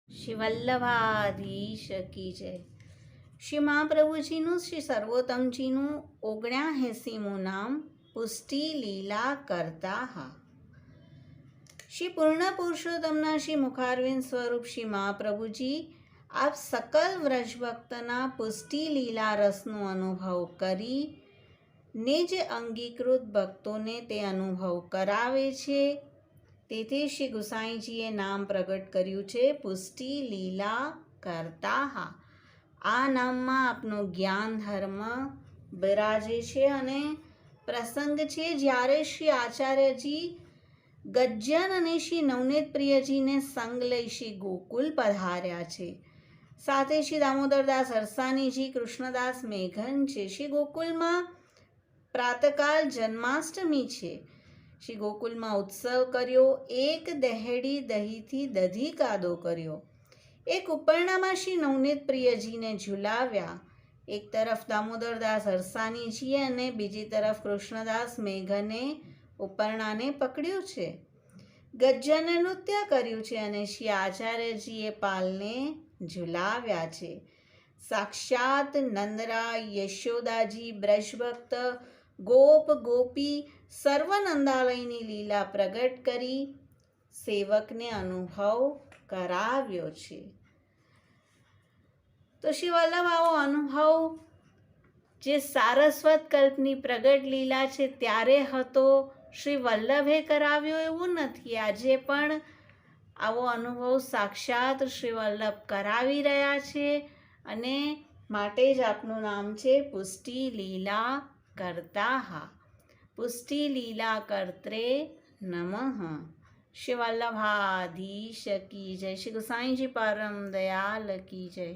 શ્રી વલ્લભાધીશ કી જય. શ્રી મહાપ્રભુજીનું શ્રી સર્વોત્તમજીનું 79મું નામ પુષ્ટિ લીલા કરતા. શ્રી પૂર્ણ પુરુષોત્તમના શ્રી મુખારવિંદ સ્વરૂપ શ્રી મહાપ્રભુજી આપ સકલ વ્રજભક્તના પુષ્ટિ લીલા રસનો અનુભવ કરી ને જે અંગીકૃત ભક્તોને તે અનુભવ કરાવે છે, તેથી શ્રી ગુસાઈજીએ નામ પ્રગટ કર્યું છે પુષ્ટિ લીલા કરતા. આ નામમાં આપનું જ્ઞાન ધર્મ બિરાજે છે અને પ્રસંગ છે જ્યારે શ્રી આચાર્યજી ગજ્જન અને શ્રી નવનીત પ્રિયજીને સંગ લઈ શ્રી ગોકુલ પધાર્યા છે. સાથે શ્રી દામોદરદાસ હરસાનીજી, કૃષ્ણદાસ મેઘન છે. શ્રી ગોકુલમાં પ્રાતકાલ જન્માષ્ટમી છે. શ્રી ગોકુલમાં ઉત્સવ કર્યો. એક દહેડી દહીંથી દધી કાદો કર્યો. એક ઉપરણામાં શ્રી નવનીત પ્રિયજીને ઝુલાવ્યા. એક તરફ દામોદરદાસ હરસાનીજીએ અને બીજી તરફ કૃષ્ણદાસ મેઘને ઉપરણાને પકડ્યું છે. ગજ્જને નૃત્ય કર્યું છે અને શ્રી આચાર્યજીએ પાલને ઝુલાવ્યા છે. સાક્ષાત નંદરાય, યશોદાજી, બ્રજભક્ત, ગોપ ગોપી સર્વ નંદાલયની લીલા પ્રગટ કરી સેવકને અનુભવ કરાવ્યો છે. તો શ્રી વલ્લભ આવો અનુભવ જે સારસ્વત કલ્પની પ્રગટ લીલા છે ત્યારે હતો, શ્રી વલ્લભે કરાવ્યો એવું નથી. આજે પણ આવો અનુભવ સાક્ષાત શ્રી વલ્લભ કરાવી રહ્યા છે અને માટે જ આપનું નામ છે પુષ્ટિ લીલા કરતા. પુષ્ટિ લીલા કર્ત્રે નમઃ. શ્રી વલ્લભાધીશ કી જય. શ્રી ગુસાઈજી પરમ દયાલ કી જય.